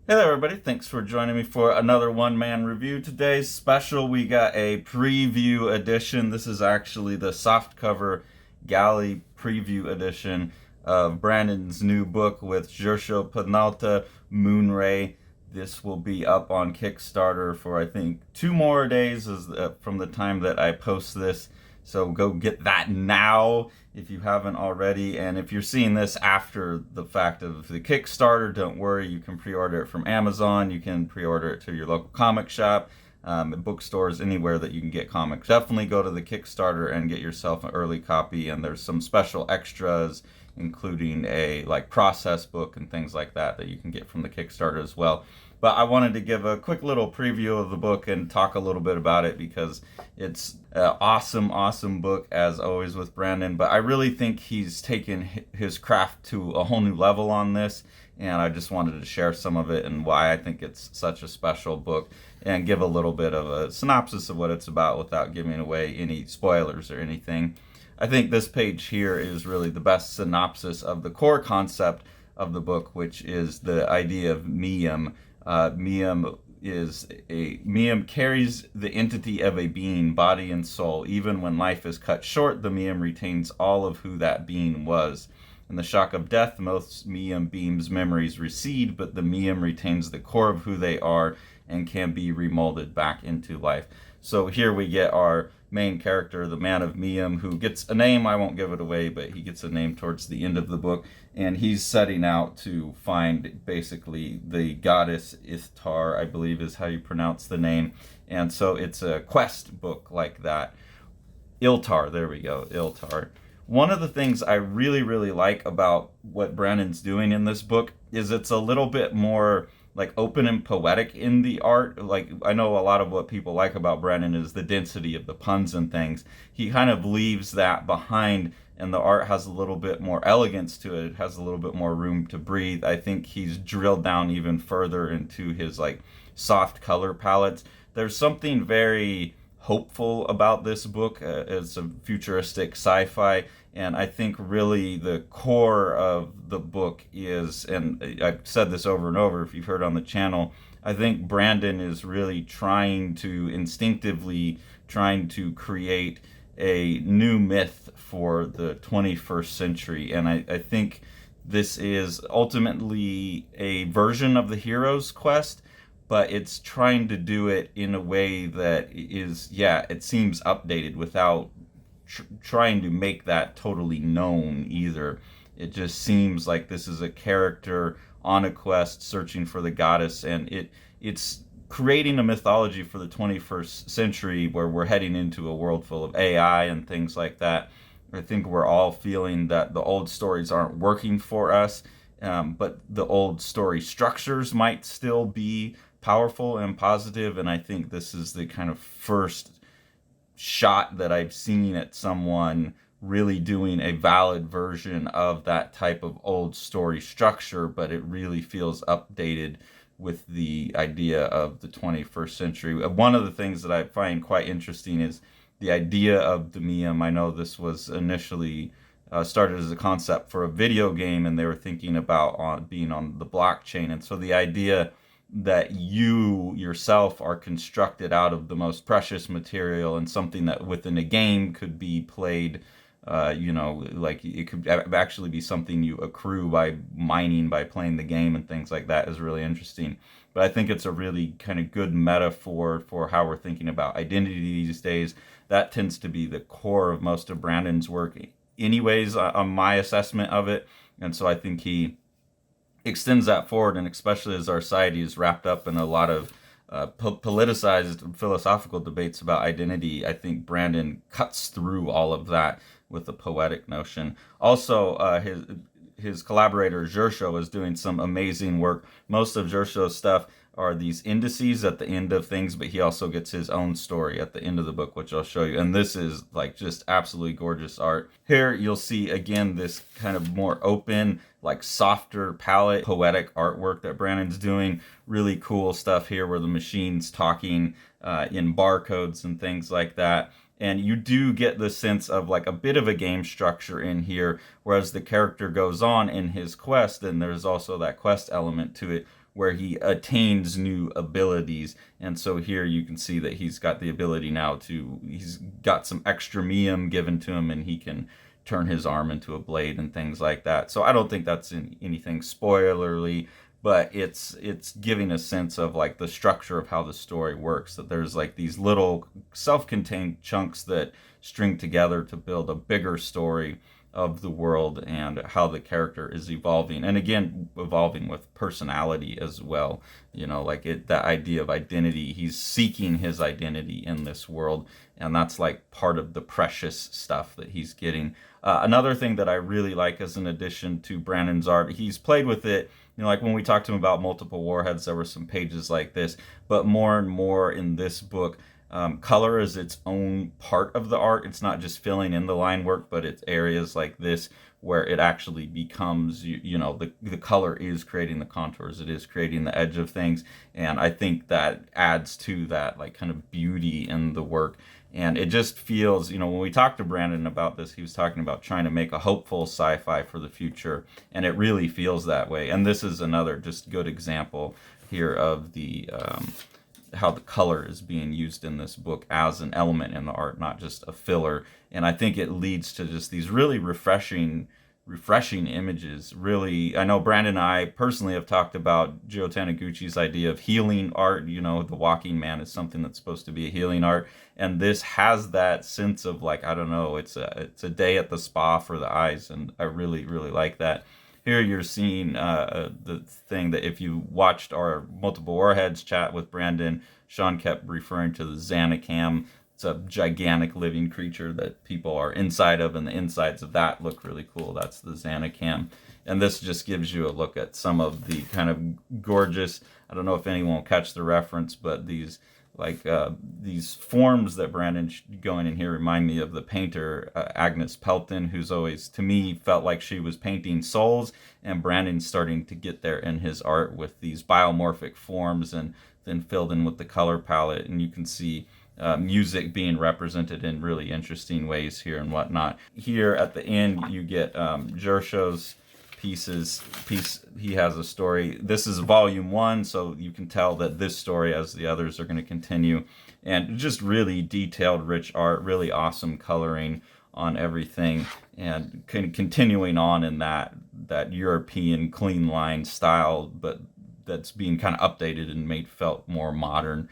Hey there, everybody. Thanks for joining me for another one-man review. Today's special, we got a preview edition. This is actually the softcover galley preview edition of Brandon's new book with Gersho Penalta, Moonray. This will be up on Kickstarter for, I think, 2 more days from the time that I post this. So go get that now if you haven't already. And if you're seeing this after the fact of the Kickstarter, don't worry. You can pre-order it from Amazon. You can pre-order it to your local comic shop, bookstores, anywhere that you can get comics. Definitely go to the Kickstarter and get yourself an early copy. And there's some special extras, including a process book and things like that you can get from the Kickstarter as well. But I wanted to give a quick little preview of the book and talk a little bit about it because it's an awesome book, as always with Brandon. But I really think he's taken his craft to a whole new level on this, and I just wanted to share some of it and why I think it's such a special book and give a little bit of a synopsis of what it's about without giving away any spoilers or anything. I think this page here is really the best synopsis of the core concept of the book, which is the idea of Miyam. Miyam carries the entity of a being, body and soul. Even when life is cut short, the Miyam retains all of who that being was. In the shock of death, most Miyam beings' memories recede, but the Miyam retains the core of who they are and can be remolded back into life. So here we get our main character, the Man of Miyam, who gets a name. I won't give it away, but he gets a name towards the end of the book, and he's setting out to find basically the goddess Ithtar, I believe is how you pronounce the name. And so it's a quest book like that. Iltar, there we go, Iltar. One of the things I really like about what Brandon's doing in this book is it's a little bit more open and poetic in the art. I know a lot of what people like about Brandon is the density of the puns and things. He kind of leaves that behind, and the art has a little bit more elegance to it. It has a little bit more room to breathe. I think he's drilled down even further into his soft color palettes. There's something very hopeful about this book. It's a futuristic sci-fi, and I think really the core of the book is, and I've said this over and over if you've heard on the channel, I think Brandon is really instinctively trying to create a new myth for the 21st century. And I think this is ultimately a version of the hero's quest, but it's trying to do it in a way that is, it seems updated without trying to make that totally known either. It just seems like this is a character on a quest searching for the goddess, and it's creating a mythology for the 21st century where we're heading into a world full of AI and things like that. I think we're all feeling that the old stories aren't working for us, but the old story structures might still be powerful and positive, and I think this is the kind of first shot that I've seen at someone really doing a valid version of that type of old story structure, but it really feels updated with the idea of the 21st century. One of the things that I find quite interesting is the idea of the Miyam. I know this was initially started as a concept for a video game, and they were thinking about being on the blockchain, and so the idea that you yourself are constructed out of the most precious material and something that within a game could be played, it could actually be something you accrue by mining, by playing the game and things like that is really interesting. But I think it's a really kind of good metaphor for how we're thinking about identity these days. That tends to be the core of most of Brandon's work anyways, on my assessment of it. And so I think he extends that forward, and especially as our society is wrapped up in a lot of politicized philosophical debates about identity, I think Brandon cuts through all of that with a poetic notion. Also, his collaborator Gersho is doing some amazing work. Most of Gersho's stuff are these indices at the end of things, but he also gets his own story at the end of the book, which I'll show you. And this is just absolutely gorgeous art. Here you'll see again this kind of more open, softer palette, poetic artwork that Brandon's doing. Really cool stuff here where the machine's talking in barcodes and things like that. And you do get the sense of a bit of a game structure in here, whereas the character goes on in his quest, and there's also that quest element to it, where he attains new abilities. And so here you can see that he's got the ability now he's got some extremium given to him, and he can turn his arm into a blade and things like that. So I don't think that's anything spoilerly, but it's giving a sense of like the structure of how the story works, that there's like these little self-contained chunks that string together to build a bigger story of the world and how the character is evolving, and again evolving with personality as well. Like that idea of identity, he's seeking his identity in this world, and that's like part of the precious stuff that he's getting. Another thing that I really like as an addition to Brandon's art, he's played with it. Like when we talked to him about multiple warheads, there were some pages like this, but more and more in this book, color is its own part of the art. It's not just filling in the line work, but it's areas like this where it actually becomes, the color is creating the contours. It is creating the edge of things. And I think that adds to that like kind of beauty in the work. And it just feels, when we talked to Brandon about this, he was talking about trying to make a hopeful sci-fi for the future. And it really feels that way. And this is another just good example here of the how the color is being used in this book as an element in the art, not just a filler. And I think it leads to just these really refreshing images. Really, I know Brandon and I personally have talked about Joe Taniguchi's idea of healing art. The Walking Man is something that's supposed to be a healing art, and this has that sense of like, I don't know, it's a day at the spa for the eyes, and I really like that. Here you're seeing the thing that if you watched our Multiple Warheads chat with Brandon, Sean kept referring to the Xanacam. It's a gigantic living creature that people are inside of, and the insides of that look really cool. That's the Xanacam. And this just gives you a look at some of the kind of gorgeous, I don't know if anyone will catch the reference, but these forms that Brandon's going in here remind me of the painter Agnes Pelton, who's always, to me, felt like she was painting souls, and Brandon's starting to get there in his art with these biomorphic forms and then filled in with the color palette, and you can see music being represented in really interesting ways here and whatnot. Here at the end, you get Gersho's piece. He has a story. This is volume 1, so you can tell that this story, as the others, are going to continue. And just really detailed, rich art, really awesome coloring on everything, and continuing on in that European clean line style, but that's being kind of updated and felt more modern.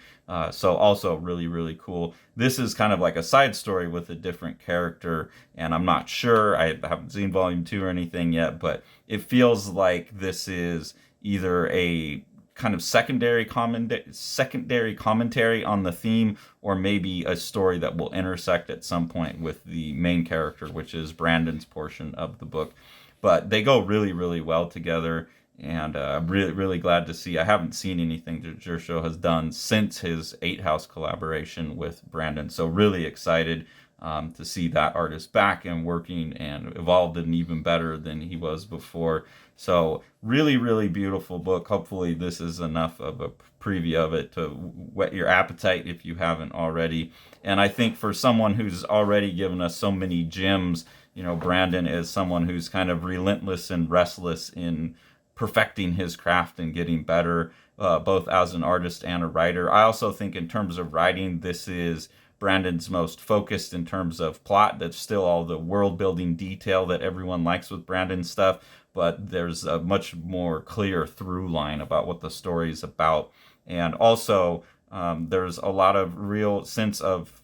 So also really cool. This is kind of like a side story with a different character, and I'm not sure, I haven't seen volume 2 or anything yet, but it feels like this is either a kind of secondary commentary on the theme, or maybe a story that will intersect at some point with the main character, which is Brandon's portion of the book. But they go really well together. And I'm really glad to see. I haven't seen anything that Gersho has done since his 8 House collaboration with Brandon. So really excited to see that artist back and working and evolved and even better than he was before. So really beautiful book. Hopefully this is enough of a preview of it to whet your appetite if you haven't already. And I think for someone who's already given us so many gems, Brandon is someone who's kind of relentless and restless in perfecting his craft and getting better, both as an artist and a writer. I also think in terms of writing, this is Brandon's most focused in terms of plot. That's still all the world building detail that everyone likes with Brandon's stuff, but there's a much more clear through line about what the story is about. And also there's a lot of real sense of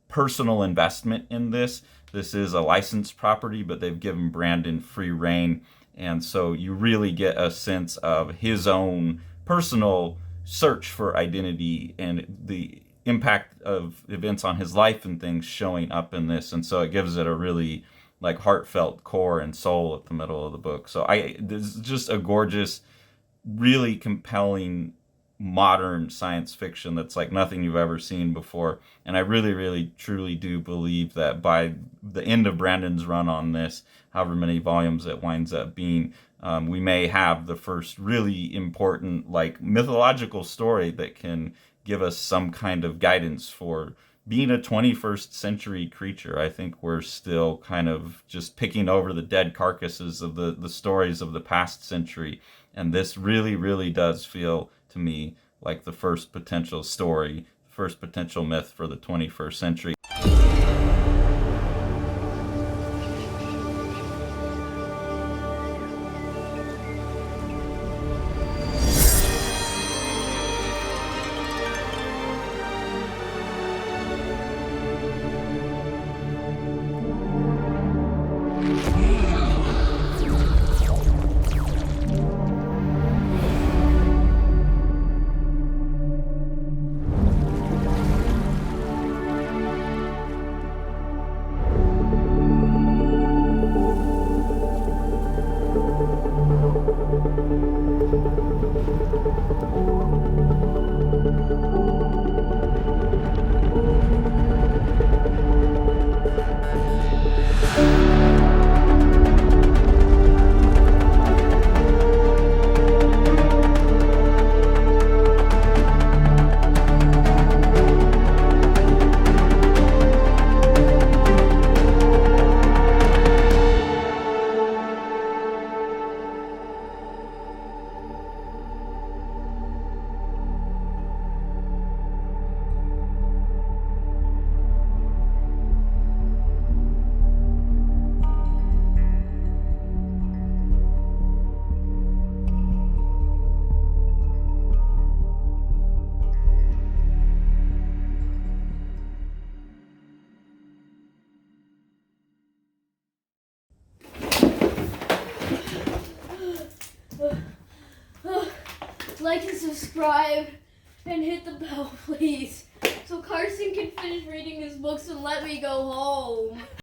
personal investment in this. This is a licensed property, but they've given Brandon free reign. And so you really get a sense of his own personal search for identity and the impact of events on his life and things showing up in this. And so it gives it a really like heartfelt core and soul at the middle of the book. So this is just a gorgeous, really compelling modern science fiction that's like nothing you've ever seen before. And I really truly do believe that by the end of Brandon's run on this, however many volumes it winds up being, we may have the first really important like mythological story that can give us some kind of guidance for being a 21st century creature. I think we're still kind of just picking over the dead carcasses of the stories of the past century. And this really, really does feel to me like the first potential story, first potential myth for the 21st century. Like and subscribe and hit the bell, please, so Carson can finish reading his books and let me go home.